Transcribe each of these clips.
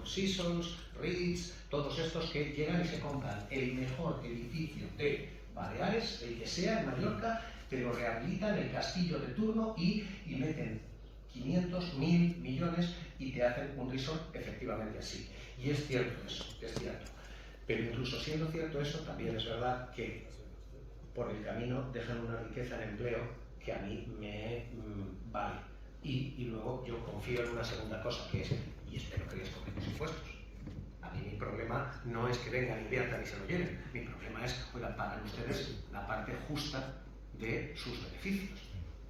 Four Seasons, Ritz, todos estos que llegan y se compran el mejor edificio de Baleares, el que sea, en Mallorca, pero rehabilitan el castillo de turno y meten 500, 1000 millones y te hacen un resort efectivamente así. Y es cierto eso, es cierto. Pero incluso siendo cierto eso, también es verdad que por el camino dejan una riqueza en empleo que a mí me vale. Y luego yo confío en una segunda cosa, que es, y espero que les cobren los impuestos. A mí mi problema no es que vengan, inviertan y se lo lleven. Mi problema es, oigan, pagan ustedes la parte justa de sus beneficios.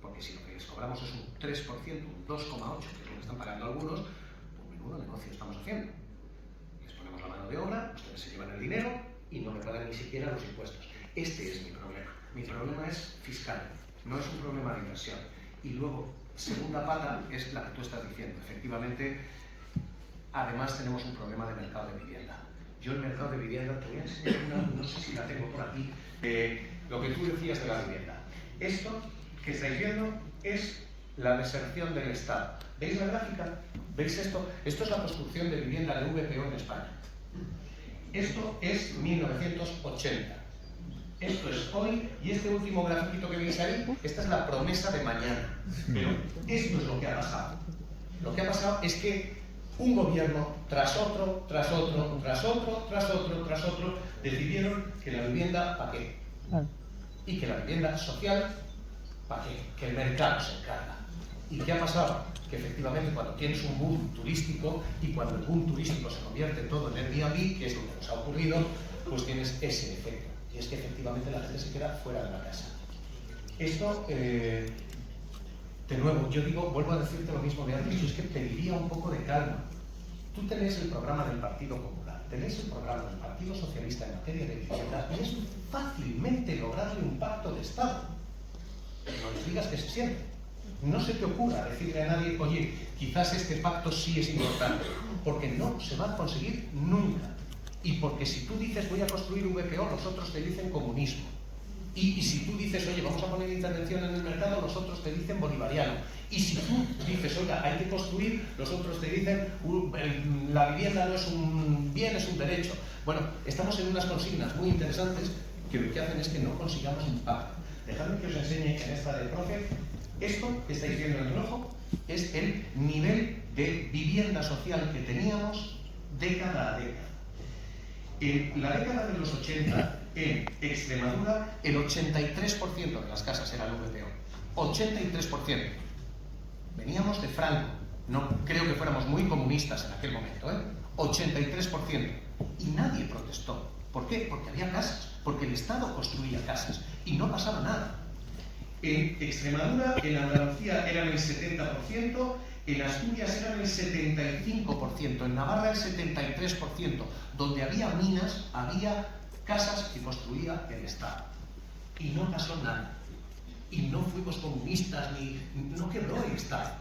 Porque si lo que les cobramos es un 3%, un 2,8%, que es lo que están pagando algunos, pues menudo negocio estamos haciendo. Les ponemos la mano de obra, ustedes se llevan el dinero y no me pagan ni siquiera los impuestos. Este es mi problema. Mi problema es fiscal, no es un problema de inversión. Y luego, segunda pata es la que tú estás diciendo. Efectivamente, además tenemos un problema de mercado de vivienda. Yo el mercado de vivienda, te voy a enseñar una, no sé si la tengo por aquí, lo que tú decías de la vivienda. Esto que estáis viendo es la deserción del Estado. ¿Veis la gráfica? ¿Veis esto? Esto es la construcción de vivienda de VPO en España. Esto es 1980. Esto es hoy, y este último grafiquito que veis ahí, esta es la promesa de mañana. Pero esto es lo que ha pasado. Lo que ha pasado es que un gobierno tras otro, tras otro, tras otro, tras otro, tras otro, decidieron que la vivienda, ¿para qué? Y que la vivienda social, ¿para qué? Que el mercado se encarga. ¿Y qué ha pasado? Que efectivamente cuando tienes un boom turístico y cuando el boom turístico se convierte todo en Airbnb, que es lo que nos ha ocurrido, pues tienes ese efecto. Y es que efectivamente la gente se queda fuera de la casa. Esto, de nuevo, yo digo, vuelvo a decirte lo mismo de antes, yo es que pediría un poco de calma. Tú tenés el programa del Partido Popular, tenés el programa del Partido Socialista en materia de vivienda y es fácilmente lograrle un pacto de Estado. No les digas que se siente. No se te ocurra decirle a nadie, oye, quizás este pacto sí es importante, porque no se va a conseguir nunca. Y porque si tú dices voy a construir un VPO, los otros te dicen comunismo. Y si tú dices, oye, vamos a poner intervención en el mercado, los otros te dicen bolivariano. Y si tú dices, oiga, hay que construir, los otros te dicen, la vivienda no es un bien, es un derecho. Bueno, estamos en unas consignas muy interesantes que lo que hacen es que no consigamos un pacto. Dejadme que os enseñe en esta de profe. Esto que estáis viendo en el rojo es el nivel de vivienda social que teníamos década a década. En la década de los 80, en Extremadura, el 83% de las casas eran VPO. 83%. Veníamos de Franco. No creo que fuéramos muy comunistas en aquel momento, 83%. Y nadie protestó. ¿Por qué? Porque había casas. Porque el Estado construía casas. Y no pasaba nada. En Extremadura, en Andalucía eran el 70%, en Asturias eran el 75%, en Navarra el 73%. Donde había minas, había casas que construía el Estado. Y no pasó nada. Y no fuimos comunistas, ni no quebró el Estado.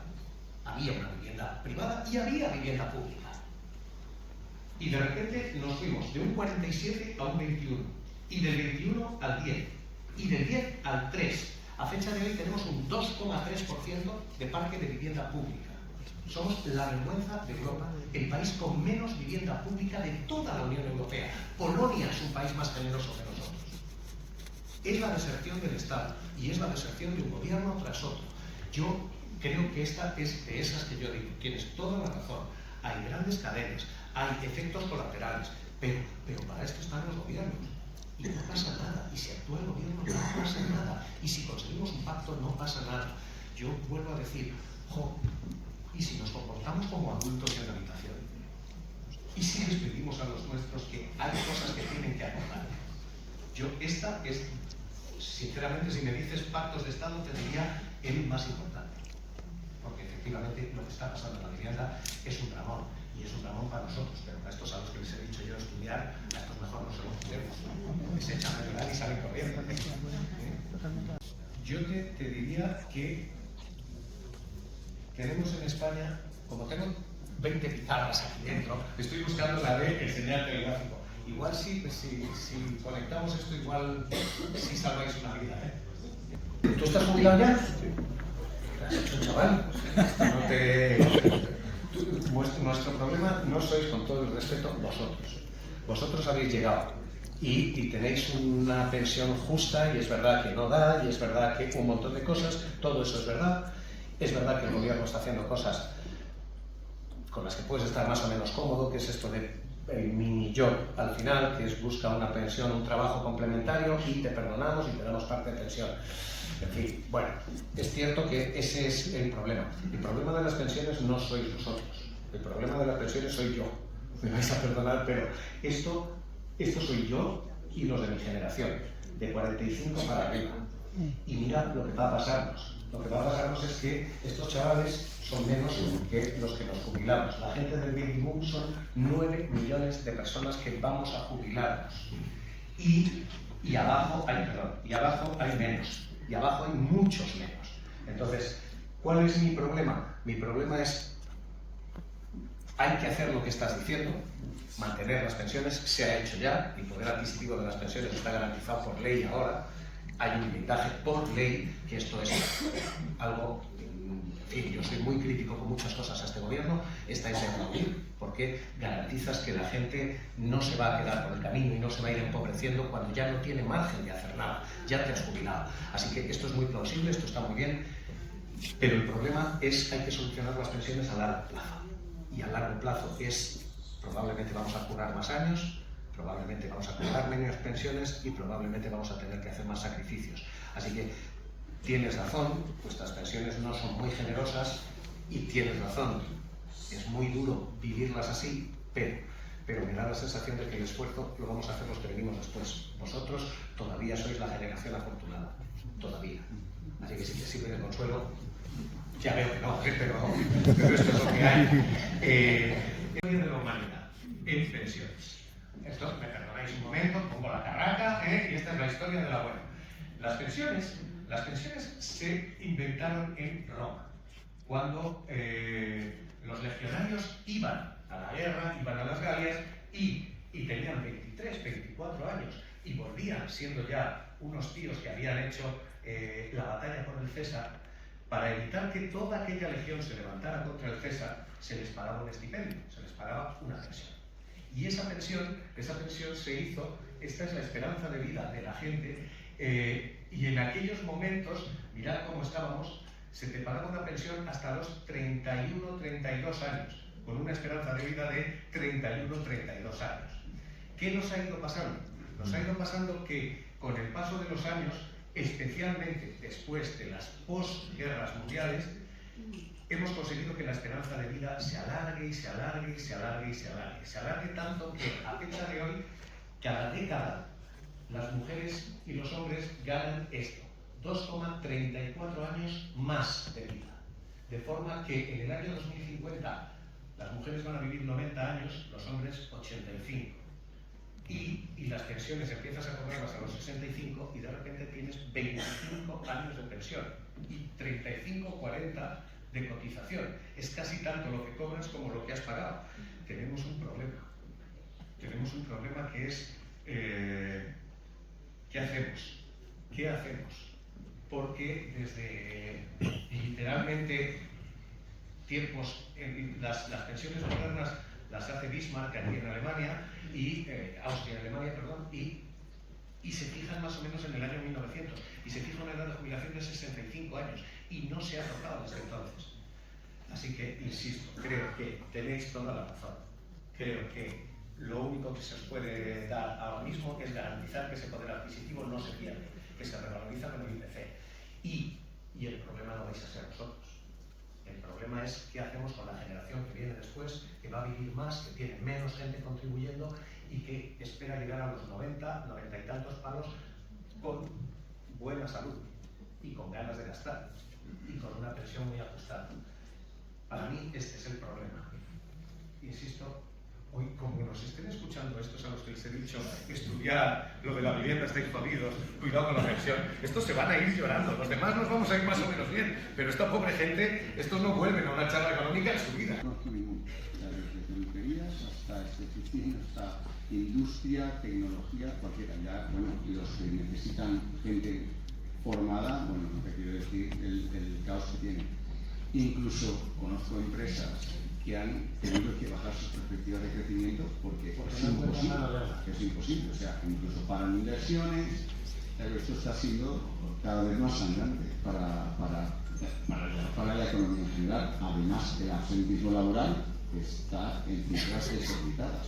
Había una vivienda privada y había vivienda pública. Y de repente nos fuimos de un 47 a un 21. Y del 21 al 10. Y del 10 al 3. A fecha de hoy tenemos un 2,3% de parque de vivienda pública. Somos la vergüenza de Europa, el país con menos vivienda pública de toda la Unión Europea. Polonia es un país más generoso que nosotros. Es la deserción del Estado y es la deserción de un gobierno tras otro. Yo creo que esta es de esas que yo digo, tienes toda la razón. Hay grandes cadenas, hay efectos colaterales, pero para esto están los gobiernos. Y no pasa nada, y si actúa el gobierno no pasa nada, y si conseguimos un pacto no pasa nada. Yo vuelvo a decir, ¿y si nos comportamos como adultos en la habitación? ¿Y si les pedimos a los nuestros que hay cosas que tienen que acordar? Yo, esta es, sinceramente, si me dices pactos de Estado, te diría el más importante. Porque efectivamente lo que está pasando en la vivienda es un dramón. Y es un dramón para nosotros, pero para estos a los que les he dicho yo estudiar, a estos mejor no se lo juzguemos, porque se echan a llorar y salen corriendo. Yo te diría que tenemos en España, como tengo 20 pizarras aquí dentro, estoy buscando la de enseñarte el gráfico. Igual si conectamos esto, igual si salváis una vida, ¿Tú estás jubilado ya? ¿Qué has hecho, chaval? No te... Nuestro problema no sois, con todo el respeto, vosotros. Vosotros habéis llegado y tenéis una pensión justa, y es verdad que no da, y es verdad que un montón de cosas, todo eso es verdad. Es verdad que el gobierno está haciendo cosas con las que puedes estar más o menos cómodo, que es esto de el mini job al final, que es busca una pensión, un trabajo complementario y te perdonamos y te damos parte de pensión. En fin, bueno, es cierto que ese es el problema. El problema de las pensiones no sois vosotros. El problema de las pensiones soy yo. Me vais a perdonar, pero esto soy yo y los de mi generación, de 45 para arriba. Y mirad lo que va a pasarnos. Lo que va a pasarnos es que estos chavales son menos que los que nos jubilamos. La gente del baby boom son 9 millones de personas que vamos a jubilarnos. Y abajo hay menos. Y abajo hay muchos menos. Entonces, ¿cuál es mi problema? Mi problema es, hay que hacer lo que estás diciendo, mantener las pensiones, se ha hecho ya, y el poder adquisitivo de las pensiones está garantizado por ley ahora. Hay un blindaje por ley, que esto es algo, en fin, yo soy muy crítico con muchas cosas a este gobierno, esta es de aplaudir, porque garantizas que la gente no se va a quedar por el camino y no se va a ir empobreciendo cuando ya no tiene margen de hacer nada, ya te has jubilado. Así que esto es muy plausible, esto está muy bien, pero el problema es que hay que solucionar las pensiones a largo plazo. Y a largo plazo es, probablemente vamos a curar más años, probablemente vamos a cobrar menos pensiones y probablemente vamos a tener que hacer más sacrificios. Así que tienes razón, vuestras pensiones no son muy generosas y tienes razón, es muy duro vivirlas así, pero me da la sensación de que el esfuerzo lo vamos a hacer los que venimos después. Vosotros todavía sois la generación afortunada, todavía. Así que si te sirve de consuelo, ya veo que no, pero esto es lo que hay. De la humanidad en pensiones. Esto, me perdonáis un momento, pongo la carraca, y esta es la historia de la buena. Las pensiones se inventaron en Roma, cuando los legionarios iban a la guerra, iban a las Galias y tenían 23, 24 años y volvían siendo ya unos tíos que habían hecho la batalla con el César. Para evitar que toda aquella legión se levantara contra el César, se les pagaba un estipendio, se les pagaba una pensión. Y esa pensión se hizo, esta es la esperanza de vida de la gente, y en aquellos momentos, mirad cómo estábamos, se te pagaba una pensión hasta los 31, 32 años, con una esperanza de vida de 31, 32 años. ¿Qué nos ha ido pasando? Nos ha ido pasando que con el paso de los años, especialmente después de las posguerras mundiales, hemos conseguido que la esperanza de vida se alargue y se alargue y se alargue y se alargue. Se alargue tanto que a fecha de hoy, cada década, las mujeres y los hombres ganan esto, 2,34 años más de vida. De forma que en el año 2050 las mujeres van a vivir 90 años, los hombres 85. Y las pensiones empiezas a cobrarlas a los 65 y de repente tienes 25 años de pensión y 35, 40 de cotización. Es casi tanto lo que cobras como lo que has pagado. Tenemos un problema. Tenemos un problema que es ¿qué hacemos? ¿Qué hacemos? Porque desde literalmente tiempos, las pensiones modernas las hace Bismarck aquí en Alemania, Austria en Alemania, perdón, y se fijan más o menos en el año 1900, y se fija una edad de jubilación de 65 años, y no se ha tocado desde entonces. Así que, insisto, creo que tenéis toda la razón. Creo que lo único que se os puede dar ahora mismo es garantizar que ese poder adquisitivo no se pierde, que se revaloriza con el IPC. Y el problema no vais a ser vosotros. El problema es qué hacemos con la generación que viene después, que va a vivir más, que tiene menos gente contribuyendo y que espera llegar a los 90, 90 y tantos palos con buena salud y con ganas de gastar y con una pensión muy ajustada. Para mí este es el problema. Insisto, hoy como nos estén escuchando estos a los que les he dicho estudiar lo de la vivienda, estáis jodidos, cuidado con la pensión, estos se van a ir llorando, los demás nos vamos a ir más o menos bien, pero esta pobre gente, estos no vuelven a una charla económica en su vida. No, ningún, desde peluquerías hasta esteticina, hasta industria, tecnología, cualquiera. Ya, bueno, los que necesitan gente formada, bueno, no te quiero decir el caos que tienen. Incluso conozco empresas que han tenido que bajar sus perspectivas de crecimiento porque es imposible. O sea, incluso para inversiones, esto está siendo cada vez más sangrante para la economía en general. Además, el absentismo laboral está en cifras desorbitadas.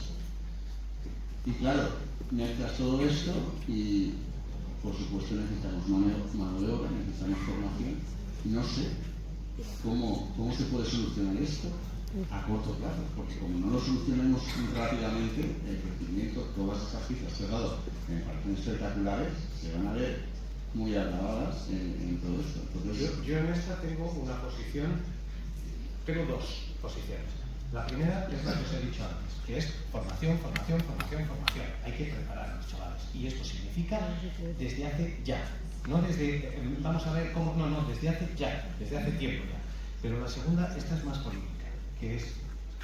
Y claro, mezclas todo esto y, por supuesto, necesitamos mano de obra, necesitamos formación. No sé cómo se puede solucionar esto a corto plazo, porque como no lo solucionemos rápidamente, el crecimiento, todas estas cifras que he dado, que me parecen espectaculares, se van a ver muy agravadas en todo esto. Entonces, yo en esta tengo una posición, tengo dos posiciones. La primera es la que os he dicho antes, que es formación. Hay que preparar a los chavales. Y esto significa desde hace ya. No desde, vamos a ver cómo, no, desde hace ya, desde hace tiempo ya. Pero la segunda, esta es más política, que es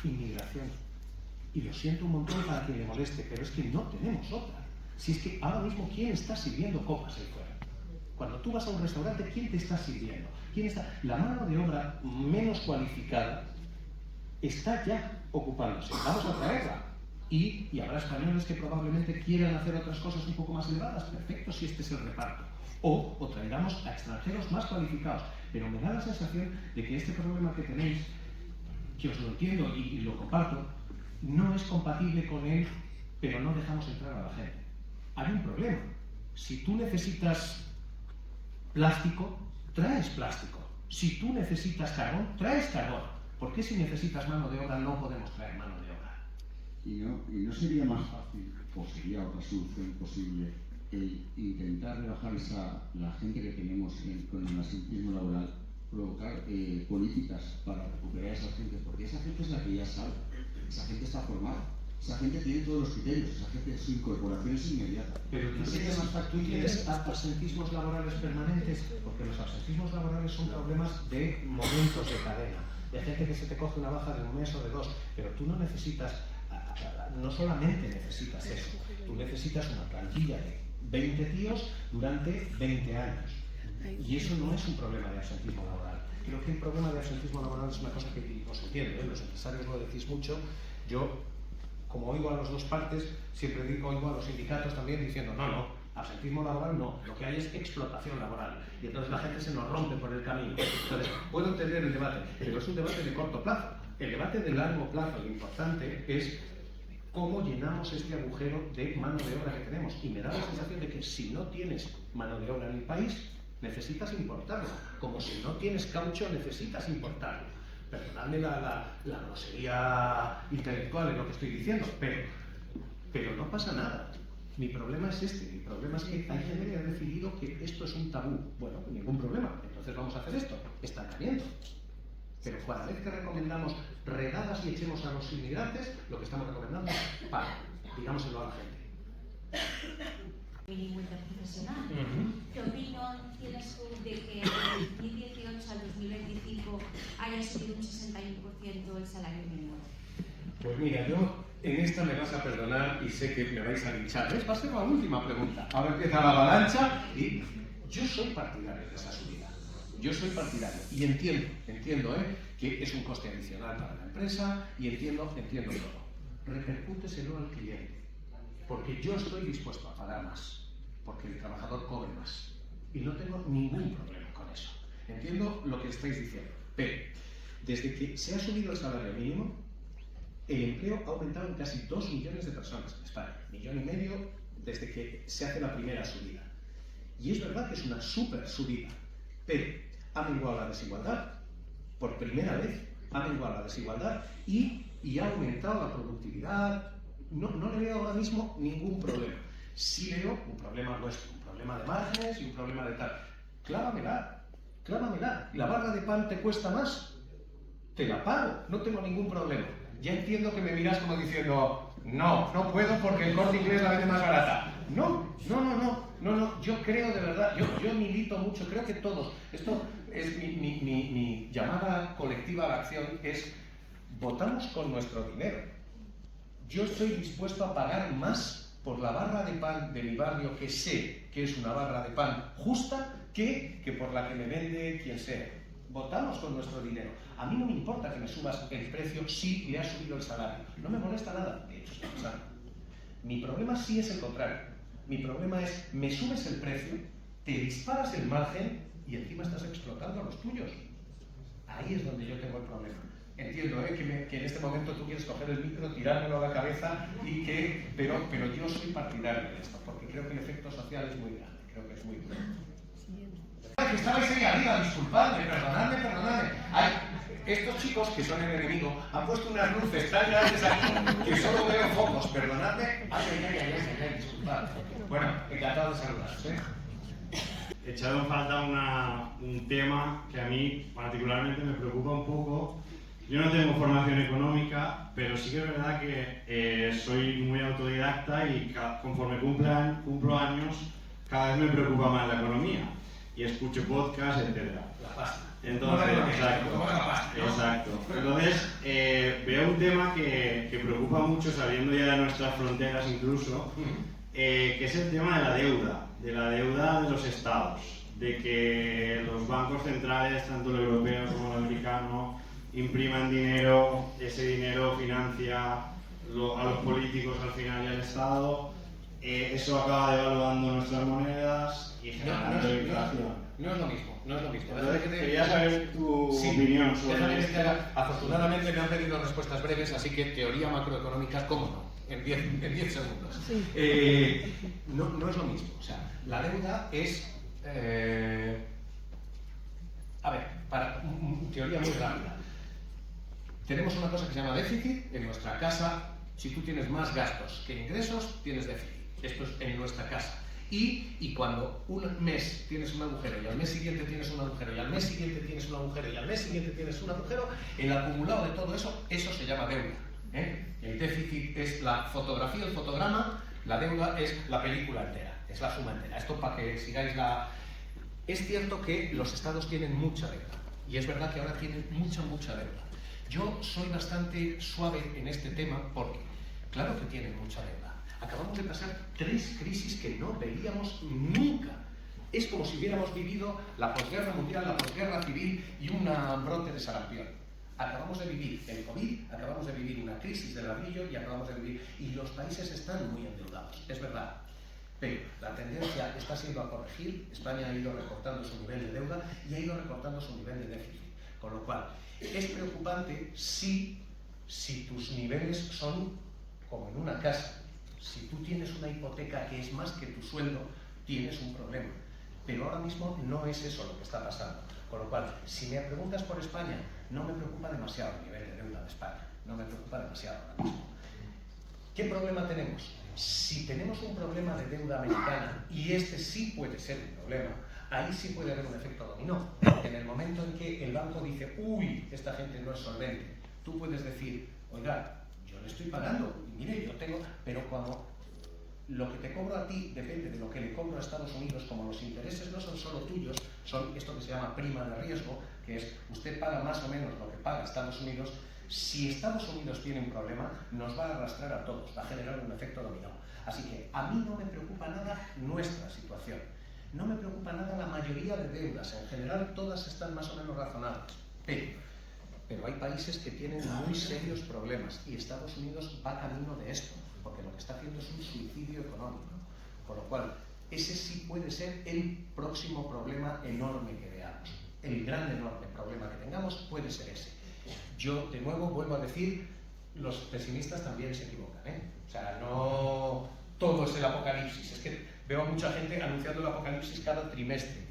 inmigración. Y lo siento un montón para que le moleste, pero es que no tenemos otra. Si es que ahora mismo, ¿quién está sirviendo copas ahí fuera? Cuando tú vas a un restaurante, ¿quién te está sirviendo? ¿Quién está? La mano de obra menos cualificada está ya ocupándose. Vamos a traerla. Y habrá españoles que probablemente quieran hacer otras cosas un poco más elevadas. Perfecto, si este es el reparto. O traeremos a extranjeros más cualificados. Pero me da la sensación de que este problema que tenéis, que os lo entiendo y lo comparto, no es compatible con él, pero no dejamos entrar a la gente. Hay un problema. Si tú necesitas plástico, traes plástico. Si tú necesitas carbón, traes carbón. ¿Por qué si necesitas mano de obra no podemos traer mano de obra? ¿Y no sería más fácil, o sería otra solución posible, el intentar rebajar la gente que tenemos con el absentismo laboral, provocar políticas para recuperar a esa gente? Porque esa gente es la que ya sabe, esa gente está formada, esa gente tiene todos los criterios, esa gente, su incorporación es inmediata. Pero ¿no sería más factible? ¿tú tienes absentismos laborales permanentes? Porque los absentismos laborales son problemas de momentos de cadena, de gente que se te coge una baja de un mes o de dos, pero tú no necesitas, no solamente necesitas eso, tú necesitas una plantilla de 20 tíos durante 20 años. Y eso no es un problema de absentismo laboral. Creo que el problema de absentismo laboral es una cosa que os entiendo, los empresarios lo decís mucho. Yo, como oigo a las dos partes, siempre oigo a los sindicatos también diciendo no, absentismo laboral no, lo que hay es explotación laboral. Y entonces la gente se nos rompe por el camino. Entonces, puedo entender el debate, pero es un debate de corto plazo. El debate de largo plazo, lo importante es cómo llenamos este agujero de mano de obra que tenemos. Y me da la sensación de que si no tienes mano de obra en el país, necesitas importarlo. Como si no tienes caucho, necesitas importarlo. Perdonadme la grosería intelectual en lo que estoy diciendo, pero no pasa nada. Mi problema es este. Mi problema es que hay gente que ha decidido que esto es un tabú. Bueno, ningún problema. Entonces vamos a hacer esto. Estancamiento. Pero cada vez que recomendamos redadas y echemos a los inmigrantes, lo que estamos recomendando es paro. Digámoselo a la gente. Bilingüe interprofesional. ¿Qué opinión tienes tú de que de 2018 al 2025 haya subido un 61% el salario mínimo? Pues mira, yo en esta me vas a perdonar y sé que me vais a linchar. ¿Ves? Va a ser la última pregunta. Ahora empieza la avalancha y yo soy partidario de esa subida. Yo soy partidario y entiendo que es un coste adicional para la empresa y entiendo todo. Repercúteselo al cliente, porque yo estoy dispuesto a pagar más, porque el trabajador cobre más y no tengo ningún problema con eso. Entiendo lo que estáis diciendo, pero desde que se ha subido el salario mínimo, el empleo ha aumentado en casi 2 millones de personas en España, 1,5 millones desde que se hace la primera subida. Y es verdad que es una súper subida, pero ha menguado la desigualdad. Por primera vez ha menguado la desigualdad y ha aumentado la productividad. No le veo ahora mismo ningún problema. Sí veo un problema nuestro, un problema de márgenes y un problema de tal. Clávamela. ¿La barra de pan te cuesta más? Te la pago, no tengo ningún problema. Ya entiendo que me miras como diciendo no puedo porque el Corte Inglés la vende más barata. No, yo creo de verdad, yo milito mucho, creo que todos, esto es mi llamada colectiva a la acción, es votamos con nuestro dinero. Yo estoy dispuesto a pagar más por la barra de pan de mi barrio, que sé que es una barra de pan justa, que por la que me vende quien sea. votamos con nuestro dinero. A mí no me importa que me subas el precio si le has subido el salario. No me molesta nada, de hecho está pasando. Mi problema sí es el contrario. Mi problema es, me subes el precio, te disparas el margen y encima estás explotando a los tuyos. Ahí es donde yo tengo el problema. Entiendo que en este momento tú quieres coger el micro, tirármelo a la cabeza, pero yo soy partidario de esto, porque creo que el efecto social es muy grande, creo que es muy grande. Que estabais ahí arriba, disculpadme, perdonadme. Estos chicos, que son el enemigo, han puesto unas luces tan grandes aquí que solo veo focos, perdonadme. Ay, disculpadme. Bueno, encantado de saludaros, He echado en falta un tema que a mí particularmente me preocupa un poco. Yo no tengo formación económica, pero sí que es verdad que soy muy autodidacta y conforme cumplo años, cada vez me preocupa más la economía. Y escucho podcasts, etc. La pasta. Entonces, exacto. Entonces, veo un tema que preocupa mucho, saliendo ya de nuestras fronteras incluso, que es el tema de la deuda de los estados, de que los bancos centrales, tanto el europeo como el americano, impriman dinero, ese dinero financia a los políticos al final y al Estado, eso acaba devaluando nuestras monedas y generando inflación. No es lo mismo. Entonces, quería saber tu opinión sobre esto. Afortunadamente me han pedido respuestas breves, así que teoría macroeconómica, ¿cómo no? En 10 segundos. Sí. No es lo mismo. O sea, la deuda es... a ver, para teoría muy rápida. Tenemos una cosa que se llama déficit en nuestra casa. Si tú tienes más gastos que ingresos, tienes déficit. Esto es en nuestra casa. Y cuando un mes tienes un agujero y al mes siguiente tienes un agujero y al mes siguiente tienes un agujero y al mes siguiente tienes un agujero, el acumulado de todo eso, eso se llama deuda. El déficit es la fotografía, el fotograma, la deuda es la película entera, es la suma entera. Esto para que sigáis la... Es cierto que los estados tienen mucha deuda y es verdad que ahora tienen mucha deuda. Yo soy bastante suave en este tema porque, claro que tienen mucha deuda. Acabamos de pasar 3 crisis que no veíamos nunca. Es como si hubiéramos vivido la posguerra mundial, la posguerra civil y un brote de sarampión. Acabamos de vivir el COVID, acabamos de vivir una crisis del ladrillo y acabamos de vivir... Y los países están muy endeudados, es verdad. Pero la tendencia está siendo a corregir. España ha ido recortando su nivel de deuda y ha ido recortando su nivel de déficit. Con lo cual, es preocupante si tus niveles son como en una casa. Si tú tienes una hipoteca que es más que tu sueldo, tienes un problema. Pero ahora mismo no es eso lo que está pasando. Con lo cual, si me preguntas por España, no me preocupa demasiado el nivel de deuda de España. No me preocupa demasiado ahora mismo. ¿Qué problema tenemos? Si tenemos un problema de deuda americana, y este sí puede ser un problema, ahí sí puede haber un efecto dominó. En el momento en que el banco dice, uy, esta gente no es solvente, tú puedes decir, oiga, yo le estoy pagando, y mire, yo tengo, pero cuando lo que te cobro a ti depende de lo que le cobro a Estados Unidos, como los intereses no son solo tuyos, son esto que se llama prima de riesgo, que es usted paga más o menos lo que paga Estados Unidos. Si Estados Unidos tiene un problema, nos va a arrastrar a todos, va a generar un efecto dominó. Así que a mí no me preocupa nada nuestra situación, no me preocupa nada la mayoría de deudas, en general todas están más o menos razonables, pero hay países que tienen muy serios problemas y Estados Unidos va camino de esto, porque lo que está haciendo es un suicidio económico. Con lo cual, ese sí puede ser el próximo problema enorme que veamos. El gran enorme problema que tengamos puede ser ese. Yo, de nuevo, vuelvo a decir, los pesimistas también se equivocan, O sea, no todo es el apocalipsis. Es que veo a mucha gente anunciando el apocalipsis cada trimestre.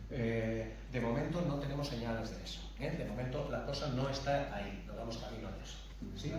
De momento no tenemos señales de eso. De momento la cosa no está ahí, no vamos camino a eso. ¿Sí?